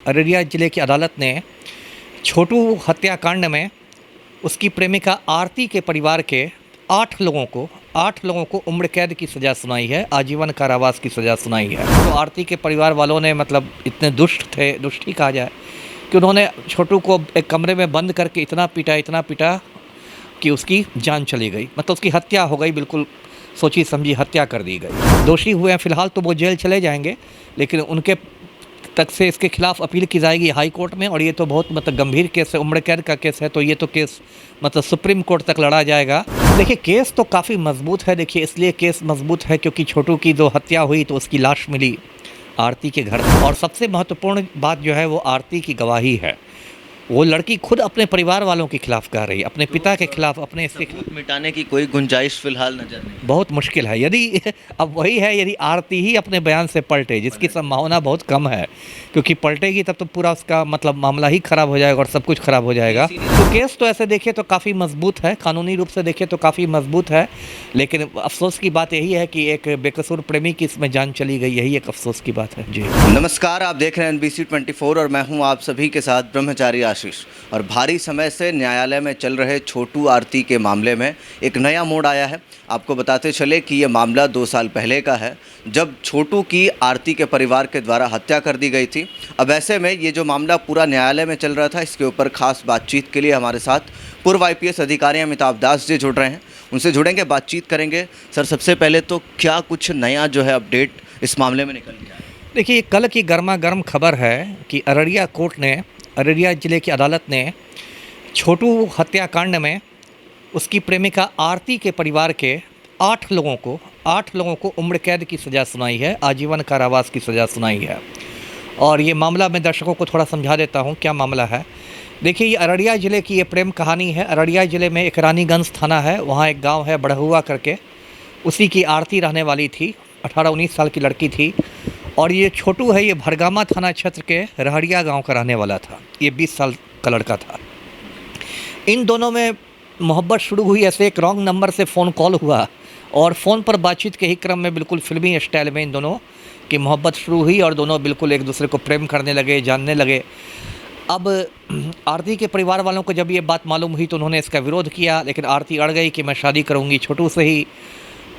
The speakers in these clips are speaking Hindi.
अररिया जिले की अदालत ने छोटू हत्याकांड में उसकी प्रेमिका आरती के परिवार के 8 लोगों को उम्र कैद की सज़ा सुनाई है, आजीवन कारावास की सज़ा सुनाई है। तो आरती के परिवार वालों ने मतलब इतने दुष्ट ही कहा जाए कि उन्होंने छोटू को एक कमरे में बंद करके इतना पीटा कि उसकी जान चली गई, मतलब उसकी हत्या हो गई। बिल्कुल सोची समझी हत्या कर दी गई। दोषी हुए हैं, फ़िलहाल तो वो जेल चले जाएंगे, लेकिन उनके तक से इसके खिलाफ अपील की जाएगी हाई कोर्ट में। और ये तो बहुत मतलब गंभीर केस है, उम्र कैद का केस है, तो ये तो केस मतलब सुप्रीम कोर्ट तक लड़ा जाएगा। देखिए केस तो काफ़ी मजबूत है। देखिए इसलिए केस मजबूत है क्योंकि छोटू की जो हत्या हुई तो उसकी लाश मिली आरती के घर, और सबसे महत्वपूर्ण बात जो है वो आरती की गवाही है। वो लड़की खुद अपने परिवार वालों के खिलाफ कह रही है, अपने पिता के खिलाफ, अपने इसके खिलाफ। मिटाने की कोई गुंजाइश फिलहाल नजर नहीं। बहुत मुश्किल है। यदि अब वही है, यदि आरती ही अपने बयान से पलटे, जिसकी संभावना बहुत कम है, क्योंकि पलटेगी तब तो पूरा उसका मतलब मामला ही खराब हो जाएगा और सब कुछ खराब हो जाएगा। तो केस तो ऐसे देखें तो काफ़ी मजबूत है, कानूनी रूप से देखें तो काफ़ी मजबूत है, लेकिन अफसोस की बात यही है कि एक बेकसूर प्रेमी की इसमें जान चली गई, यही एक अफसोस की बात है। जी नमस्कार, आप देख रहे हैं NBC 24 और मैं हूं आप सभी के साथ ब्रह्मचारी आशीष। और भारी समय से न्यायालय में चल रहे छोटू आरती के मामले में एक नया मोड़ आया है। आपको बताते चले कि ये मामला 2 साल पहले का है, जब छोटू की आरती के परिवार के द्वारा हत्या कर दी गई थी। अब ऐसे में ये जो मामला पूरा न्यायालय में चल रहा था, इसके ऊपर खास बातचीत के लिए हमारे साथ पूर्व IPS अधिकारी अमिताभ दास जी जुड़ रहे हैं। उनसे जुड़ेंगे, बातचीत करेंगे। सर, सबसे पहले तो क्या कुछ नया जो है अपडेट इस मामले में निकल के आया? देखिए कल की गर्मा गर्म खबर है कि अररिया जिले की अदालत ने छोटू हत्याकांड में उसकी प्रेमिका आरती के परिवार के 8 लोगों को उम्र कैद की सज़ा सुनाई है, आजीवन कारावास की सज़ा सुनाई है। और ये मामला मैं दर्शकों को थोड़ा समझा देता हूँ क्या मामला है। देखिए ये अररिया ज़िले की ये प्रेम कहानी है। अररिया ज़िले में एक रानीगंज थाना है, वहाँ एक गांव है बड़हुआ करके, उसी की आरती रहने वाली थी, 18-19 साल की लड़की थी। और ये छोटू है, ये भरगामा थाना क्षेत्र के रहरिया गांव का रहने वाला था, ये 20 साल का लड़का था। इन दोनों में मोहब्बत शुरू हुई, ऐसे एक रॉन्ग नंबर से फ़ोन कॉल हुआ और फ़ोन पर बातचीत के ही क्रम में बिल्कुल फिल्मी स्टाइल में इन दोनों की मोहब्बत शुरू हुई और दोनों बिल्कुल एक दूसरे को प्रेम करने लगे, जानने लगे। अब आरती के परिवार वालों को जब ये बात मालूम हुई तो उन्होंने इसका विरोध किया, लेकिन आरती अड़ गई कि मैं शादी करूँगी छोटू से ही।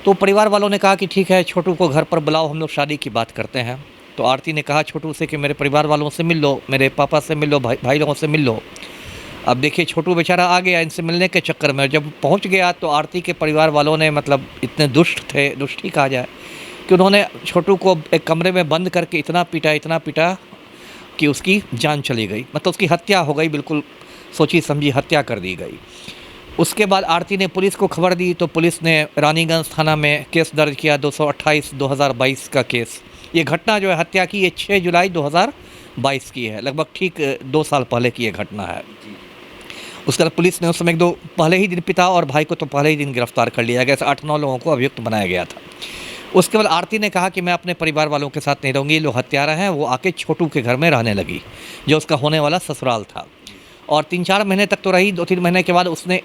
तो परिवार वालों ने कहा कि ठीक है, छोटू को घर पर बुलाओ, हम लोग शादी की बात करते हैं। तो आरती ने कहा छोटू से कि मेरे परिवार वालों से मिल लो, मेरे पापा से मिल लो, भाई लोगों से मिल लो। अब देखिए छोटू बेचारा आ गया इनसे मिलने के चक्कर में। जब पहुंच गया तो आरती के परिवार वालों ने मतलब इतने दुष्ट ही कहा जाए, कि उन्होंने छोटू को एक कमरे में बंद करके इतना पीटा कि उसकी जान चली गई, मतलब उसकी हत्या हो गई। बिल्कुल सोची समझी हत्या कर दी गई। उसके बाद आरती ने पुलिस को खबर दी तो पुलिस ने रानीगंज थाना में केस दर्ज किया, 228/2022 का केस। ये घटना जो है हत्या की, ये 6 जुलाई 2022 की है, लगभग ठीक 2 साल पहले की ये घटना है। उसके बाद पुलिस ने उस समय 1-2 पहले ही दिन पिता और भाई को तो पहले ही दिन गिरफ्तार कर लिया गया। ऐसे 8-9 लोगों को अभियुक्त बनाया गया था। उसके बाद आरती ने कहा कि मैं अपने परिवार वालों के साथ नहीं रहूँगी, ये लोग हत्यारा हैं। वो आके छोटू के घर में रहने लगी, जो उसका होने वाला ससुराल था। और 3-4 महीने तक तो रही। 2-3 महीने के बाद उसने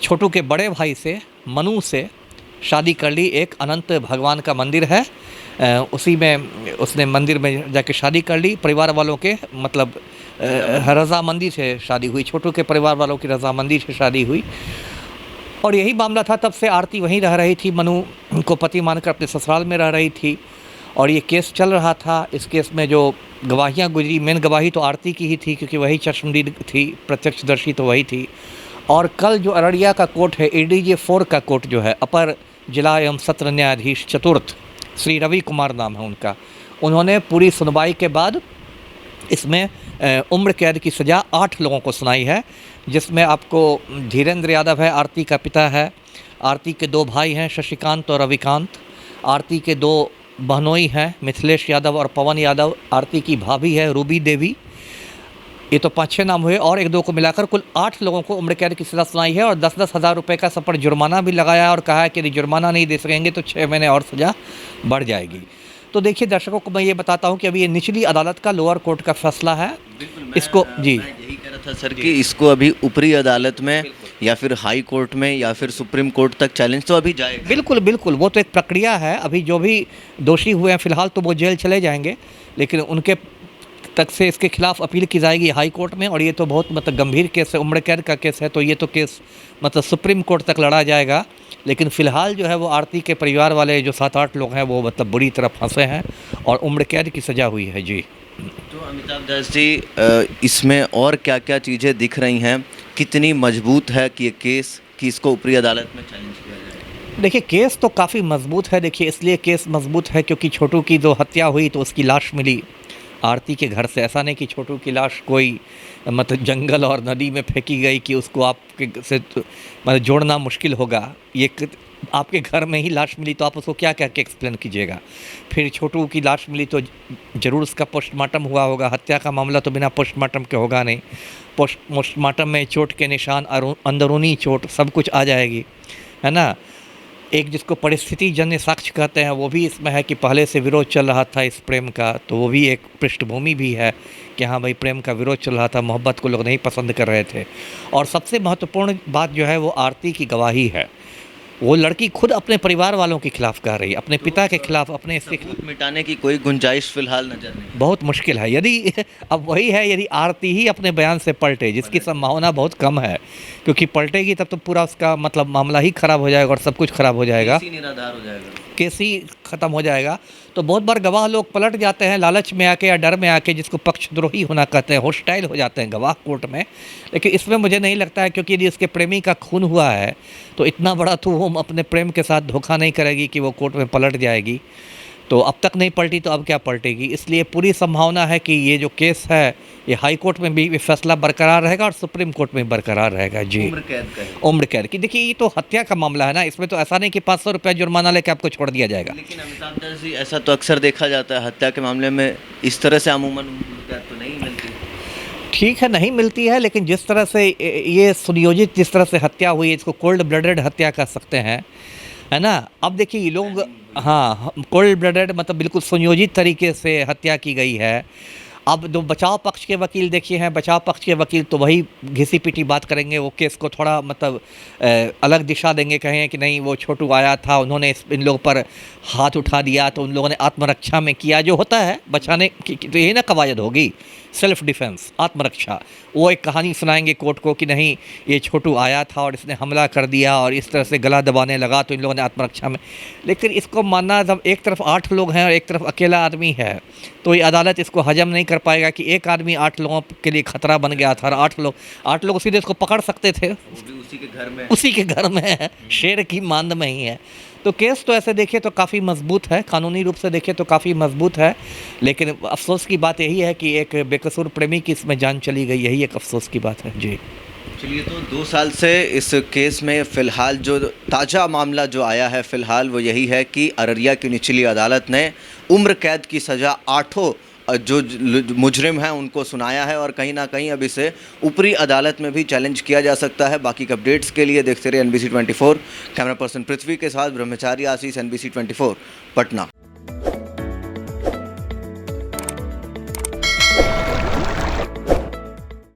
छोटू के बड़े भाई से, मनु से शादी कर ली। एक अनंत भगवान का मंदिर है, उसी में उसने मंदिर में जाके शादी कर ली। परिवार वालों के मतलब रजामंदी से शादी हुई, छोटू के परिवार वालों की रजामंदी से शादी हुई। और यही मामला था। तब से आरती वहीं रह रही थी, मनु को पति मानकर अपने ससुराल में रह रही थी और ये केस चल रहा था। इस केस में जो गवाहियाँ गुजरी, मेन गवाही तो आरती की ही थी क्योंकि वही चश्मदीद थी, प्रत्यक्षदर्शी तो वही थी। और कल जो अररिया का कोर्ट है, ADJ 4 का कोर्ट जो है, अपर जिला एवं सत्र न्यायाधीश चतुर्थ श्री रवि कुमार नाम है उनका, उन्होंने पूरी सुनवाई के बाद इसमें उम्र कैद की सज़ा 8 लोगों को सुनाई है, जिसमें आपको धीरेन्द्र यादव है, आरती का पिता है। आरती के 2 भाई हैं, शशिकांत और रविकांत। आरती के 2 बहनोई हैं, मिथिलेश यादव और पवन यादव। आरती की भाभी है रूबी देवी। ये तो 5-6 नाम हुए और 1-2 को मिलाकर कुल 8 लोगों को उम्र कैद की सज़ा सुनाई है। और 10-10 हज़ार रुपये का सब पर जुर्माना भी लगाया और कहा है कि यदि जुर्माना नहीं दे सकेंगे तो 6 महीने और सज़ा बढ़ जाएगी। तो देखिए दर्शकों को मैं ये बताता हूँ कि अभी ये निचली अदालत का, लोअर कोर्ट का फैसला है। इसको जी मैं यही कह रहा था सर कि इसको अभी ऊपरी अदालत में या फिर हाई कोर्ट में या फिर सुप्रीम कोर्ट तक चैलेंज तो अभी जाएगा। बिल्कुल वो तो एक प्रक्रिया है। अभी जो भी दोषी हुए हैं फ़िलहाल तो वो जेल चले जाएंगे, लेकिन उनके तक से इसके खिलाफ अपील की जाएगी हाई कोर्ट में, और ये तो बहुत मतलब गंभीर केस है, उम्र कैद का केस है, तो ये तो केस मतलब सुप्रीम कोर्ट तक लड़ा जाएगा। लेकिन फ़िलहाल जो है वो आरती के परिवार वाले जो 7-8 लोग हैं वो मतलब बुरी तरह फंसे हैं और उम्र कैद की सज़ा हुई है जी। तो अमिताभ दास जी, इसमें और क्या क्या चीज़ें दिख रही हैं, कितनी मजबूत है कि ये केस कि इसको ऊपरी अदालत में चैलेंज किया जाए? देखिए केस तो काफ़ी मजबूत है। देखिए इसलिए केस मजबूत है क्योंकि छोटू की जो हत्या हुई तो उसकी लाश मिली आरती के घर से। ऐसा नहीं कि छोटू की लाश कोई मतलब जंगल और नदी में फेंकी गई कि उसको आपके से मतलब जोड़ना मुश्किल होगा। आपके घर में ही लाश मिली तो आप उसको क्या कह के एक्सप्लेन कीजिएगा। फिर छोटू की लाश मिली तो ज़रूर उसका पोस्टमार्टम हुआ होगा। हत्या का मामला तो बिना पोस्टमार्टम के होगा नहीं। पोस्टमार्टम में चोट के निशान, अंदरूनी चोट सब कुछ आ जाएगी, है ना। एक जिसको परिस्थिति जन्य साक्ष्य कहते हैं वो भी इसमें है कि पहले से विरोध चल रहा था इस प्रेम का, तो वो भी एक पृष्ठभूमि भी है कि हाँ भाई प्रेम का विरोध चल रहा था, मोहब्बत को लोग नहीं पसंद कर रहे थे। और सबसे महत्वपूर्ण बात जो है वो आरती की गवाही है। वो लड़की खुद अपने परिवार वालों के खिलाफ कह रही है, अपने पिता के खिलाफ, अपने इसके खिलाफ। मिटाने की कोई गुंजाइश फिलहाल नजर नहीं। बहुत मुश्किल है। यदि अब वही है, यदि आरती ही अपने बयान से पलटे, जिसकी संभावना बहुत कम है, क्योंकि पलटेगी तब तो पूरा उसका मतलब मामला ही ख़राब हो जाएगा और सब कुछ ख़राब हो जाएगा, निराधार हो जाएगा, केस ही ख़त्म हो जाएगा। तो बहुत बार गवाह लोग पलट जाते हैं लालच में आके या डर में आके, जिसको पक्षद्रोही होना कहते हैं, होस्टाइल हो जाते हैं गवाह कोर्ट में। लेकिन इसमें मुझे नहीं लगता है, क्योंकि यदि उसके प्रेमी का खून हुआ है तो इतना बड़ा तो वो अपने प्रेम के साथ धोखा नहीं करेगी कि वो कोर्ट में पलट जाएगी। तो अब तक नहीं पलटी तो अब क्या पलटेगी। इसलिए पूरी संभावना है कि ये जो केस है ये हाई कोर्ट में भी फैसला बरकरार रहेगा और सुप्रीम कोर्ट में बरकरार रहेगा जी। उम्र कैद की। देखिए ये तो हत्या का मामला है ना, इसमें तो ऐसा नहीं कि 500 रुपये जुर्माना लेकर आपको छोड़ दिया जाएगा। लेकिन अमिताभ दास जी, ऐसा तो अक्सर देखा जाता है हत्या के मामले में, इस तरह से अमूमन उम्र कैद तो नहीं मिलती। ठीक है नहीं मिलती है, लेकिन जिस तरह से ये सुनियोजित जिस तरह से हत्या हुई है, इसको कोल्ड ब्लडेड हत्या कह सकते हैं, है ना। अब देखिए ये लोग, हाँ कोल्ड ब्लडेड मतलब बिल्कुल सुनियोजित तरीके से हत्या की गई है। अब जो बचाव पक्ष के वकील देखिए हैं, बचाव पक्ष के वकील तो वही घिसी पिटी बात करेंगे, वो केस को थोड़ा मतलब अलग दिशा देंगे, कहें कि नहीं वो छोटू आया था, उन्होंने इन लोगों पर हाथ उठा दिया तो उन लोगों ने आत्मरक्षा में किया, जो होता है बचाने की, तो यही ना कवायद होगी, सेल्फ डिफेंस, आत्मरक्षा। वो एक कहानी सुनाएंगे कोर्ट को कि नहीं ये छोटू आया था और इसने हमला कर दिया और इस तरह से गला दबाने लगा तो इन लोगों ने आत्मरक्षा में। लेकिन इसको मानना, जब एक तरफ 8 लोग हैं और एक तरफ अकेला आदमी है, तो ये अदालत इसको हजम नहीं कर पाएगा कि एक आदमी 8 लोगों के लिए खतरा बन गया था। और 8 लोग सीधे इसको पकड़ सकते थे, उसी के घर में है, शेर की मांद में ही है। तो केस तो ऐसे देखें तो काफ़ी मजबूत है, कानूनी रूप से देखें तो काफ़ी मजबूत है। लेकिन अफसोस की बात यही है कि एक बेकसूर प्रेमी की इसमें जान चली गई, यही एक अफसोस की बात है जी। चलिए, तो 2 साल से इस केस में फ़िलहाल जो ताज़ा मामला जो आया है फ़िलहाल वो यही है कि अररिया की निचली अदालत ने उम्र कैद की सज़ा 8 जो मुजरिम हैं उनको सुनाया है, और कहीं ना कहीं अब इसे ऊपरी अदालत में भी चैलेंज किया जा सकता है। बाकी के अपडेट्स के लिए देखते रहिए NBC 24। कैमरा पर्सन पृथ्वी के साथ ब्रह्मचारी आशीष, NBC 24 पटना।